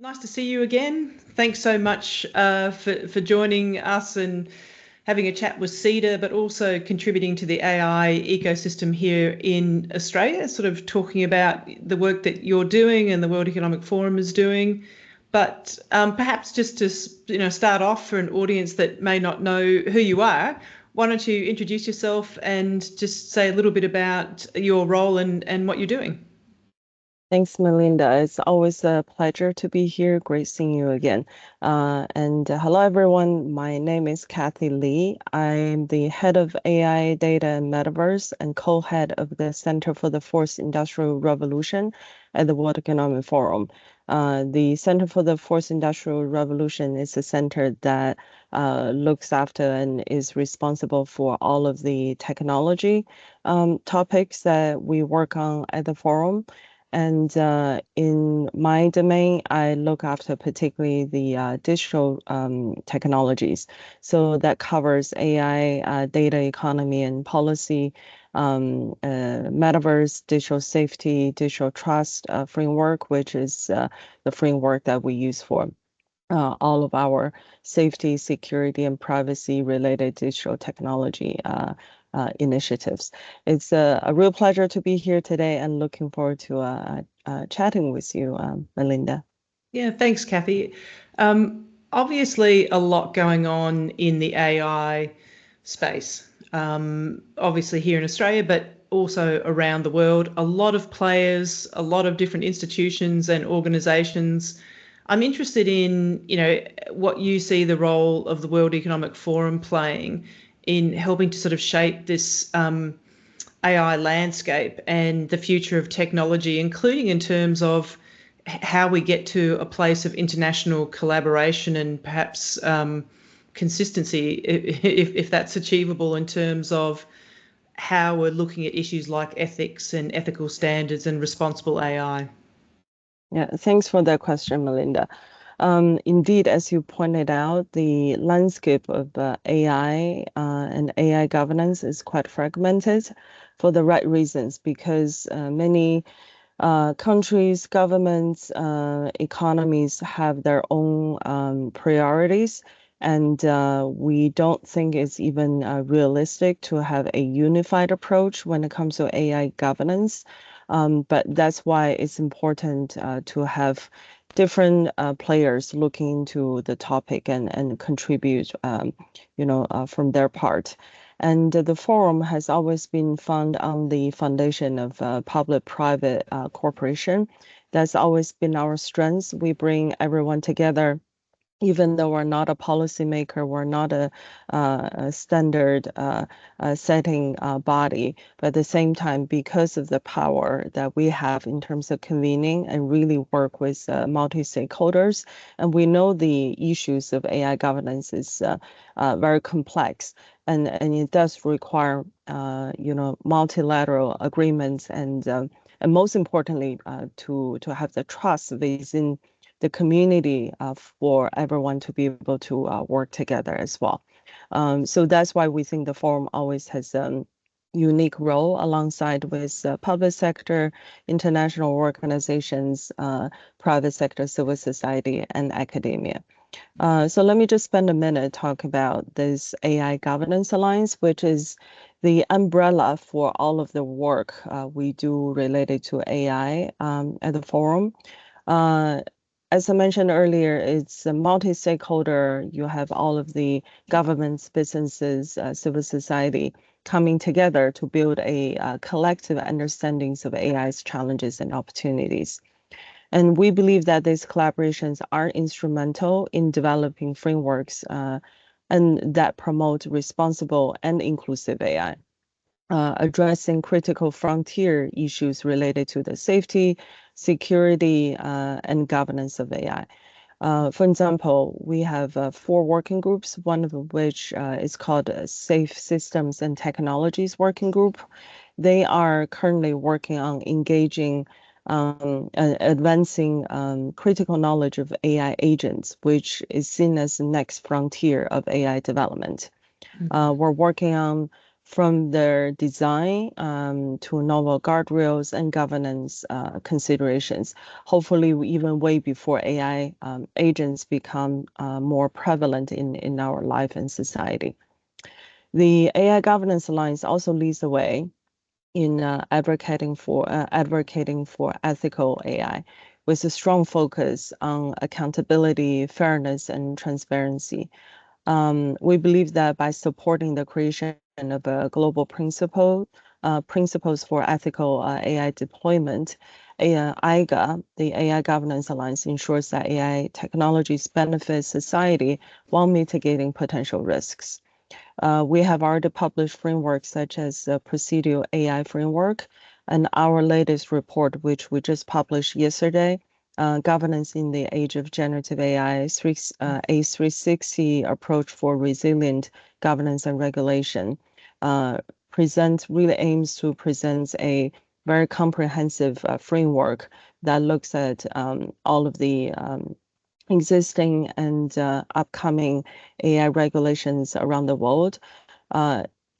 Nice to see you again. Thanks so much for joining us and having a chat with CEDA, but also contributing to the AI ecosystem here in Australia, sort of talking about the work that you're doing and the World Economic Forum is doing. But perhaps just to start off for an audience that may not know who you are, why don't you introduce yourself and just say a little bit about your role and what you're doing? Thanks, Melinda. It's always a pleasure to be here. Great seeing you again. Hello, everyone. My name is Cathy Li. I'm the head of AI, data, and Metaverse and co-head of the Center for the Fourth Industrial Revolution at the World Economic Forum. The Center for the Fourth Industrial Revolution is a center that looks after and is responsible for all of the technology topics that we work on at the forum. And in my domain, I look after particularly the digital technologies. So that covers AI, data economy and policy, Metaverse, digital safety, digital trust framework, which is the framework that we use for all of our safety, security, and privacy related digital technology initiatives. It's a real pleasure to be here today and looking forward to chatting with you, Melinda. Yeah, thanks, Cathy. Obviously, a lot going on in the AI space. Obviously here in Australia, but also around the world. A lot of players, a lot of different institutions and organisations. I'm interested in, what you see the role of the World Economic Forum playing in helping to sort of shape this AI landscape and the future of technology, including in terms of how we get to a place of international collaboration and perhaps consistency, if that's achievable, in terms of how we're looking at issues like ethics and ethical standards and responsible AI. Yeah, thanks for that question, Melinda. Indeed, as you pointed out, the landscape of AI and AI governance is quite fragmented for the right reasons, because many countries, governments, economies have their own priorities, and we don't think it's even realistic to have a unified approach when it comes to AI governance. But that's why it's important to have different players looking into the topic and contribute, from their part. And the forum has always been founded on the foundation of public-private cooperation. That's always been our strength. We bring everyone together. Even though we're not a policymaker, we're not a standard setting body, but at the same time, because of the power that we have in terms of convening and really work with multi-stakeholders, and we know the issues of AI governance is very complex, and it does require multilateral agreements and most importantly to have the trust within the community for everyone to be able to work together as well. So that's why we think the forum always has a unique role alongside with public sector, international organizations, private sector, civil society, and academia. So let me just spend a minute talk about this AI Governance Alliance, which is the umbrella for all of the work we do related to AI at the forum. As I mentioned earlier, it's a multi-stakeholder. You have all of the governments, businesses, civil society coming together to build a collective understandings of AI's challenges and opportunities. And we believe that these collaborations are instrumental in developing frameworks and that promote responsible and inclusive AI. Addressing critical frontier issues related to the safety, security, and governance of AI. For example, we have 4 working groups, one of which is called Safe Systems and Technologies Working Group. They are currently working on engaging advancing critical knowledge of AI agents, which is seen as the next frontier of AI development. We're working on from their design to novel guardrails and governance considerations, hopefully even way before AI agents become more prevalent in our life and society. The AI Governance Alliance also leads the way in advocating for ethical AI, with a strong focus on accountability, fairness, and transparency. We believe that by supporting the creation of a global principles for ethical AI deployment, AIGA, the AI Governance Alliance, ensures that AI technologies benefit society while mitigating potential risks. We have already published frameworks such as the Procedural AI Framework and our latest report, which we just published yesterday, Governance in the Age of Generative AI, a 360 approach for resilient governance and regulation, really aims to present a very comprehensive framework that looks at all of the existing and upcoming AI regulations around the world,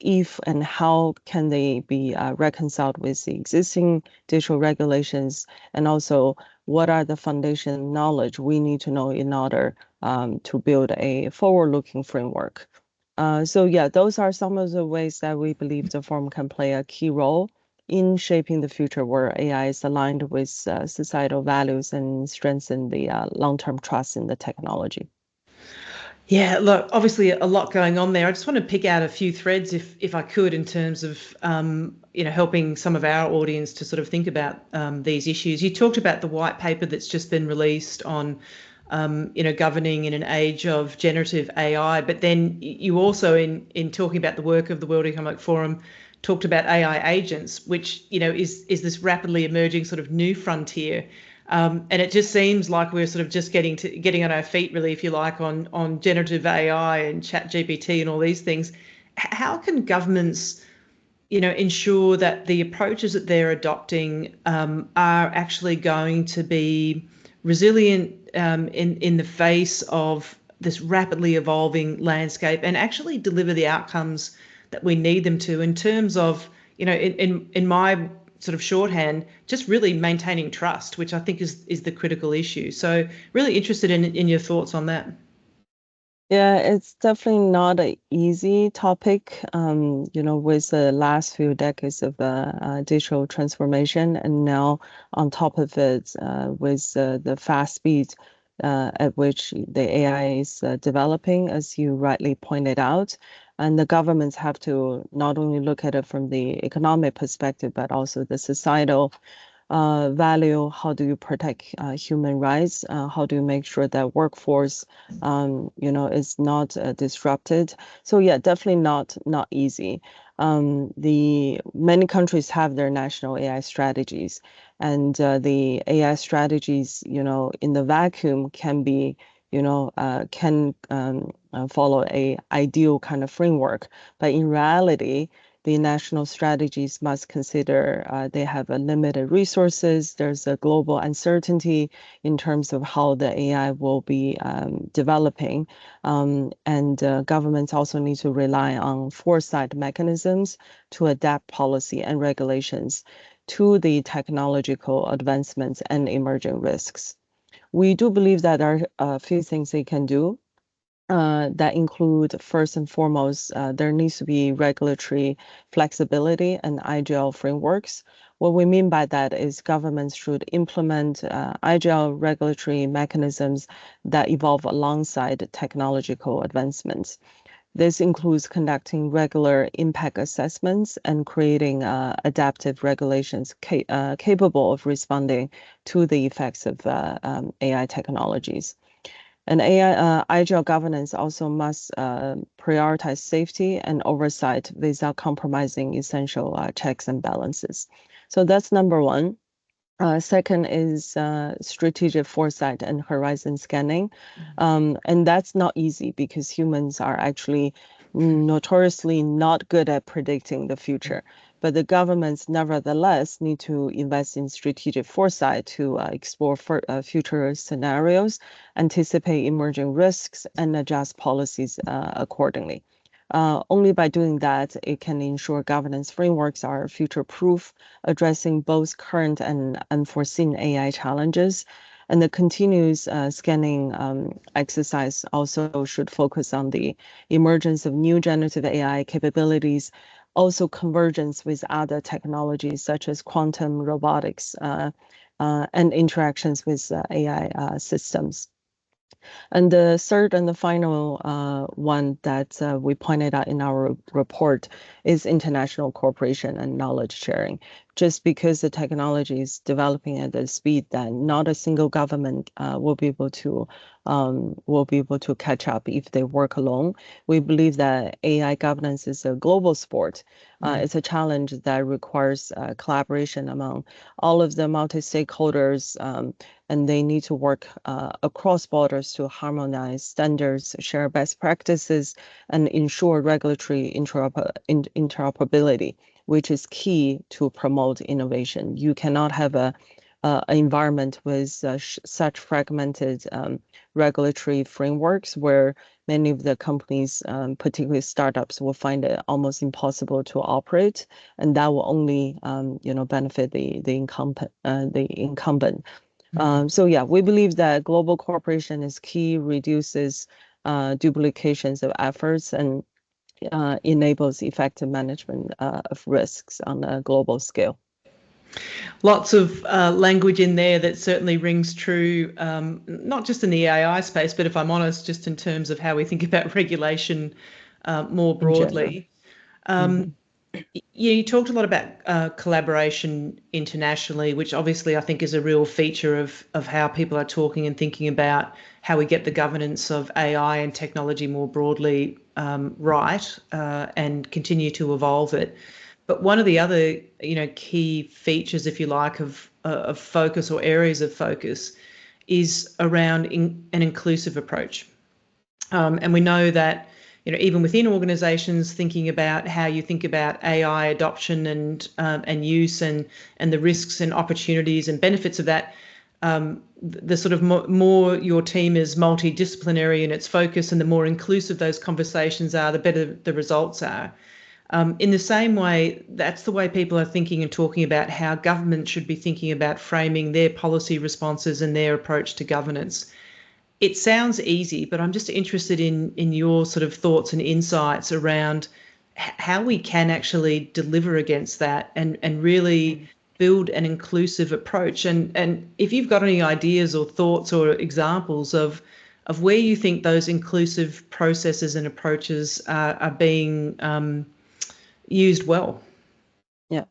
if and how can they be reconciled with the existing digital regulations, and also what are the foundation knowledge we need to know in order to build a forward-looking framework. So yeah, those are some of the ways that we believe the forum can play a key role in shaping the future where AI is aligned with societal values and strengthen the long-term trust in the technology. Yeah, look, obviously a lot going on there. I just want to pick out a few threads, if I could, in terms of helping some of our audience to sort of think about these issues. You talked about the white paper that's just been released on governing in an age of generative AI, but then you also, in talking about the work of the World Economic Forum, talked about AI agents, which is this rapidly emerging sort of new frontier. And it just seems like we're sort of just getting on our feet, really, if you like, on generative AI and chat GPT and all these things. How can governments, ensure that the approaches that they're adopting are actually going to be resilient in the face of this rapidly evolving landscape, and actually deliver the outcomes that we need them to, in terms of, in my sort of shorthand, just really maintaining trust, which I think is the critical issue. So really interested in your thoughts on that. Yeah, it's definitely not an easy topic, with the last few decades of digital transformation, and now on top of it, with the fast speed at which the AI is developing, as you rightly pointed out. And the governments have to not only look at it from the economic perspective, but also the societal value. How do you protect human rights? How do you make sure that workforce, is not disrupted? So yeah, definitely not easy. The many countries have their national AI strategies, and the AI strategies, in the vacuum can be, can follow a ideal kind of framework, but in reality, the national strategies must consider they have a limited resources. There's a global uncertainty in terms of how the AI will be developing. And governments also need to rely on foresight mechanisms to adapt policy and regulations to the technological advancements and emerging risks. We do believe that there are a few things they can do. That include, first and foremost, there needs to be regulatory flexibility and agile frameworks. What we mean by that is governments should implement agile regulatory mechanisms that evolve alongside technological advancements. This includes conducting regular impact assessments and creating adaptive regulations capable of responding to the effects of AI technologies. And AI agile governance also must prioritize safety and oversight without compromising essential checks and balances. So that's number one. Second is strategic foresight and horizon scanning. And that's not easy because humans are actually notoriously not good at predicting the future. But the governments nevertheless need to invest in strategic foresight to explore future scenarios, anticipate emerging risks, and adjust policies accordingly. Only by doing that, it can ensure governance frameworks are future-proof, addressing both current and unforeseen AI challenges. And the continuous scanning exercise also should focus on the emergence of new generative AI capabilities, also convergence with other technologies such as quantum robotics and interactions with AI systems. And the third and the final one that we pointed out in our report is international cooperation and knowledge sharing. Just because the technology is developing at the speed that not a single government will be able to catch up if they work alone. We believe that AI governance is a global sport. It's a challenge that requires collaboration among all of the multi-stakeholders, and they need to work across borders to harmonize standards, share best practices, and ensure regulatory interoperability, which is key to promote innovation. You cannot have an environment with such fragmented regulatory frameworks where many of the companies, particularly startups, will find it almost impossible to operate, and that will only benefit the incumbent. So yeah, we believe that global cooperation is key, reduces duplications of efforts, and enables effective management of risks on a global scale. Lots of language in there that certainly rings true, not just in the AI space, but if I'm honest, just in terms of how we think about regulation more broadly. Yeah, you talked a lot about collaboration internationally, which obviously I think is a real feature of how people are talking and thinking about how we get the governance of AI and technology more broadly right, and continue to evolve it. But one of the other, key features, if you like, of focus or areas of focus is around an inclusive approach. And we know that, even within organisations, thinking about how you think about AI adoption and use and the risks and opportunities and benefits of that, the sort of more your team is multidisciplinary in its focus and the more inclusive those conversations are, the better the results are. In the same way, that's the way people are thinking and talking about how government should be thinking about framing their policy responses and their approach to governance. It sounds easy, but I'm just interested in your sort of thoughts and insights around how we can actually deliver against that and really build an inclusive approach. And if you've got any ideas or thoughts or examples of where you think those inclusive processes and approaches are being used well. Yeah,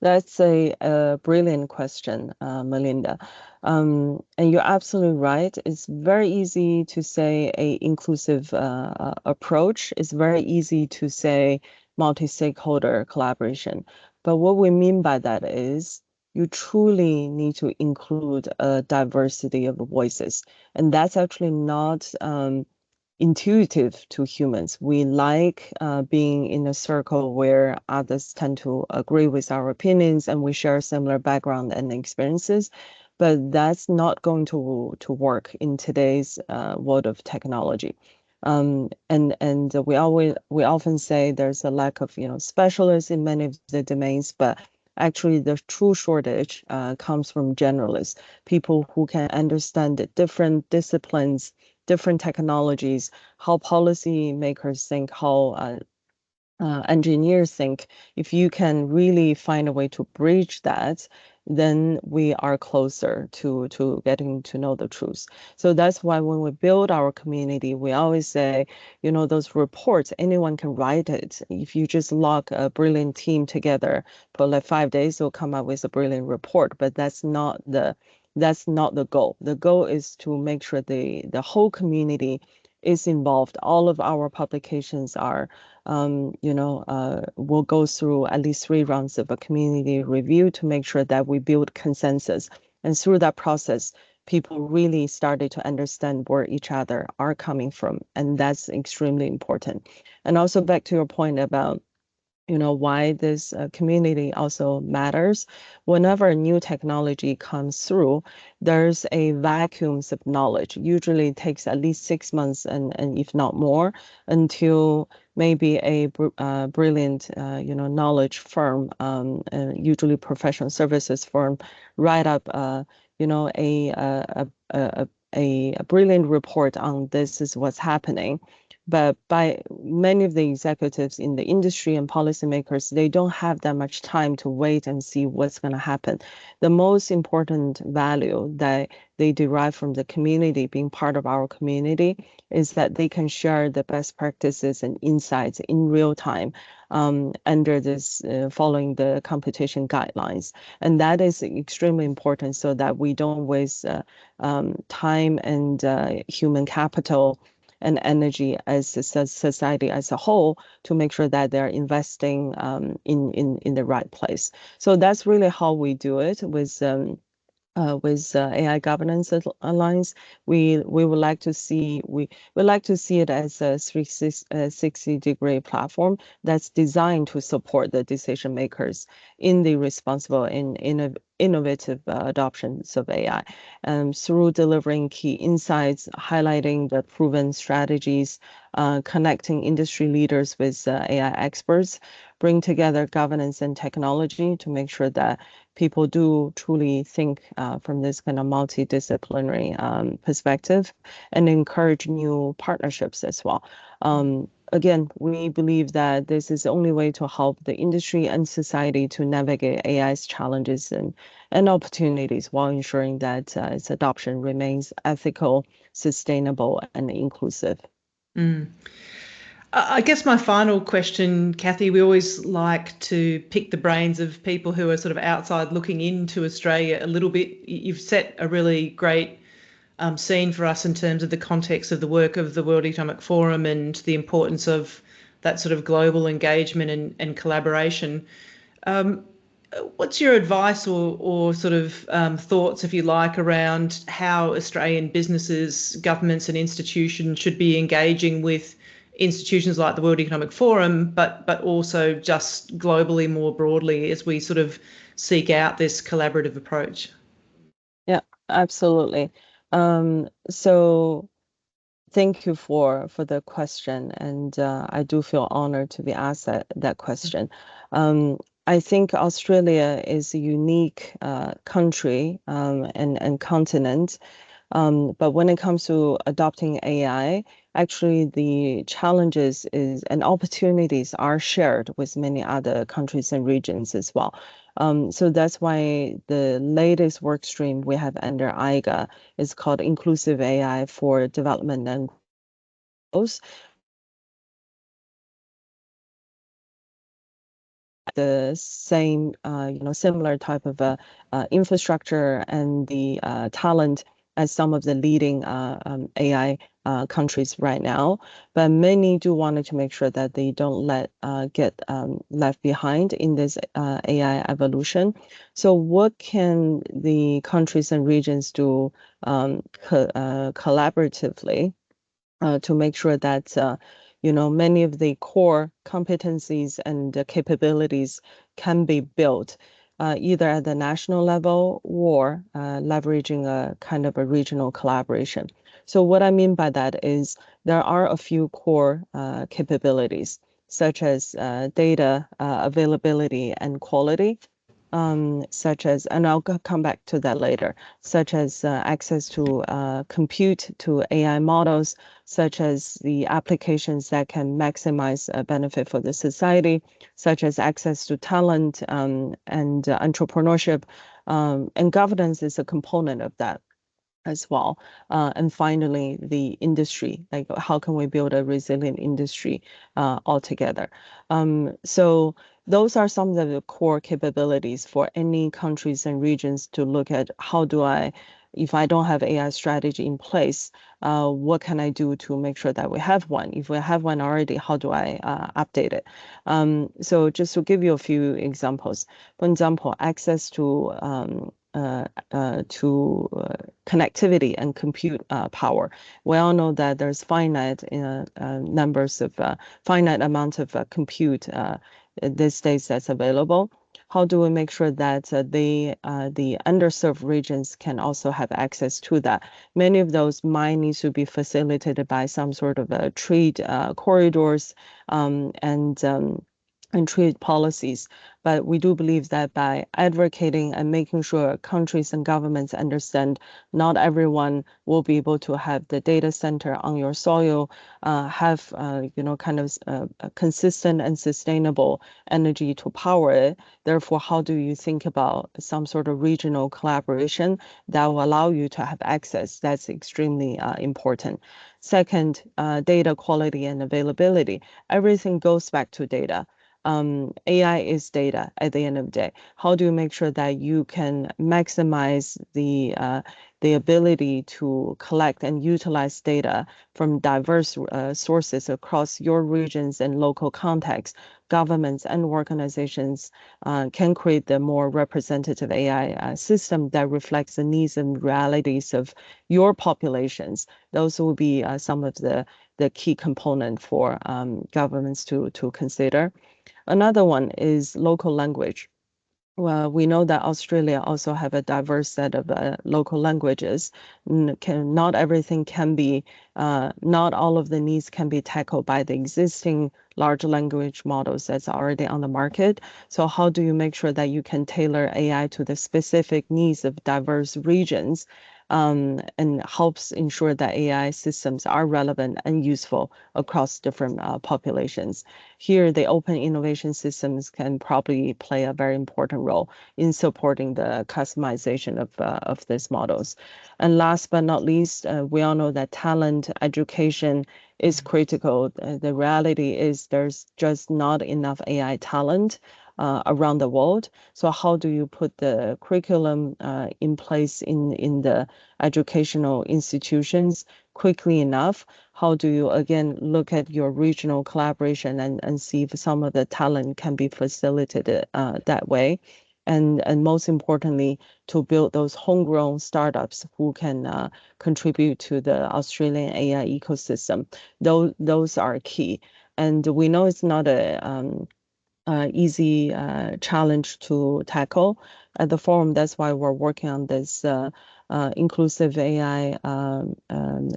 that's a brilliant question, Melinda. And you're absolutely right. It's very easy to say a inclusive approach. It's very easy to say multi-stakeholder collaboration. But what we mean by that is you truly need to include a diversity of voices. And that's actually not intuitive to humans. We like being in a circle where others tend to agree with our opinions and we share similar background and experiences. But that's not going to work in today's world of technology. And we often say there's a lack of specialists in many of the domains, but actually the true shortage comes from generalists, people who can understand the different disciplines, different technologies, how policymakers think, how engineers think. If you can really find a way to bridge that, then we are closer to getting to know the truth. So that's why when we build our community, we always say, those reports, anyone can write it. If you just lock a brilliant team together for like 5 days, they'll come up with a brilliant report. But that's not the goal. The goal is to make sure the whole community is involved. All of our publications are, we'll go through at least 3 rounds of a community review to make sure that we build consensus. And through that process, people really started to understand where each other are coming from. And that's extremely important. And also back to your point about why this community also matters. Whenever new technology comes through, there's a vacuum of knowledge. Usually it takes at least 6 months and if not more until maybe a brilliant, knowledge firm, usually professional services firm, write up, a brilliant report on this is what's happening. But by many of the executives in the industry and policymakers, they don't have that much time to wait and see what's going to happen. The most important value that they derive from the community, being part of our community, is that they can share the best practices and insights in real time under this, following the competition guidelines. And that is extremely important so that we don't waste time and human capital and energy as a society as a whole to make sure that they're investing in the right place. So that's really how we do it with AI Governance Alliance. We would like to see it as a 360-degree platform that's designed to support the decision makers in the responsible and innovative adoptions of AI, through delivering key insights, highlighting the proven strategies, connecting industry leaders with AI experts, bring together governance and technology to make sure that people do truly think from this kind of multidisciplinary perspective and encourage new partnerships as well. Again, we believe that this is the only way to help the industry and society to navigate AI's challenges and opportunities while ensuring that its adoption remains ethical, sustainable, and inclusive. I guess my final question, Cathy, we always like to pick the brains of people who are sort of outside looking into Australia a little bit. You've set a really great scene for us in terms of the context of the work of the World Economic Forum and the importance of that sort of global engagement and collaboration. What's your advice or sort of thoughts, if you like, around how Australian businesses, governments and institutions should be engaging with institutions like the World Economic Forum, but also just globally more broadly as we sort of seek out this collaborative approach? Yeah, absolutely. So thank you for the question, and I do feel honored to be asked that question. I think Australia is a unique country and continent. But when it comes to adopting AI, actually the challenges and opportunities are shared with many other countries and regions as well. So that's why the latest work stream we have under IGA is called Inclusive AI for Development and Growth. The same, similar type of infrastructure and the talent as some of the leading AI countries right now, but many do want to make sure that they don't get left behind in this AI evolution. So what can the countries and regions do collaboratively to make sure that many of the core competencies and capabilities can be built either at the national level or leveraging a kind of a regional collaboration. So what I mean by that is there are a few core capabilities, such as data availability and quality, such as, and I'll come back to that later, such as access to compute to AI models, such as the applications that can maximize benefit for the society, such as access to talent and entrepreneurship, and governance is a component of that as well. And finally, the industry, like how can we build a resilient industry altogether? So those are some of the core capabilities for any countries and regions to look at how do I, if I don't have AI strategy in place, what can I do to make sure that we have one? If we have one already, how do I update it? So just to give you a few examples, for example, access to connectivity and compute power. We all know that there's finite numbers of finite amount of compute these days that's available. How do we make sure that the underserved regions can also have access to that? Many of those might need to be facilitated by some sort of trade corridors and trade policies. But we do believe that by advocating and making sure countries and governments understand not everyone will be able to have the data center on your soil, have kind of a consistent and sustainable energy to power it. Therefore, how do you think about some sort of regional collaboration that will allow you to have access? That's extremely important. Second, data quality and availability. Everything goes back to data. AI is data at the end of the day. How do you make sure that you can maximize the ability to collect and utilize data from diverse sources across your regions and local contexts? Governments and organizations can create the more representative AI system that reflects the needs and realities of your populations. Those will be some of the key component for governments to consider. Another one is local language. Well, we know that Australia also have a diverse set of local languages. Not everything can be, not all of the needs can be tackled by the existing large language models that's already on the market. So how do you make sure that you can tailor AI to the specific needs of diverse regions? And helps ensure that AI systems are relevant and useful across different populations. Here, the open innovation systems can probably play a very important role in supporting the customization of these models. And last but not least, we all know that talent education is critical. The reality is there's just not enough AI talent around the world. So how do you put the curriculum in place in the educational institutions quickly enough? How do you, again, look at your regional collaboration and see if some of the talent can be facilitated that way? And most importantly, to build those homegrown startups who can contribute to the Australian AI ecosystem. Those are key. And we know it's not a easy challenge to tackle at the forum. That's why we're working on this inclusive AI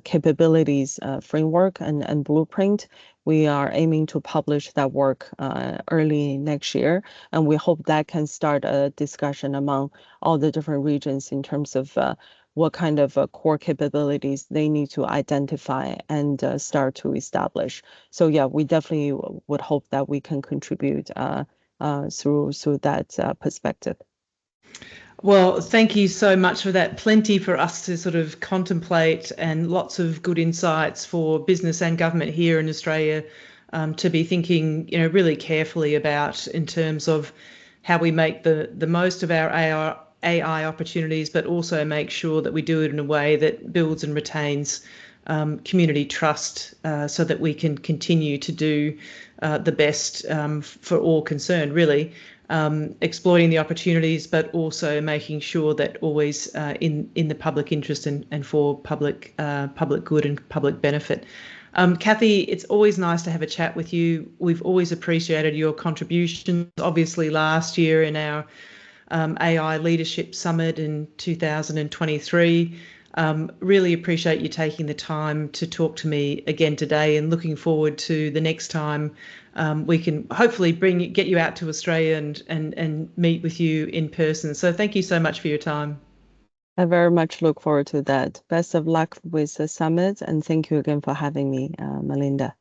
capabilities framework and blueprint. We are aiming to publish that work early next year, and we hope that can start a discussion among all the different regions in terms of what kind of core capabilities they need to identify and start to establish. So yeah, we definitely would hope that we can contribute through that perspective. Well, thank you so much for that. Plenty for us to sort of contemplate and lots of good insights for business and government here in Australia to be thinking, really carefully about in terms of how we make the most of our AI opportunities, but also make sure that we do it in a way that builds and retains community trust so that we can continue to do the best for all concerned, really. Exploiting the opportunities, but also making sure that always in the public interest and for public good and public benefit. Cathy, it's always nice to have a chat with you. We've always appreciated your contributions. Obviously, last year in our AI Leadership Summit in 2023. Really appreciate you taking the time to talk to me again today, and looking forward to the next time we can hopefully get you out to Australia and meet with you in person. So thank you so much for your time. I very much look forward to that. Best of luck with the summit, and thank you again for having me, Melinda.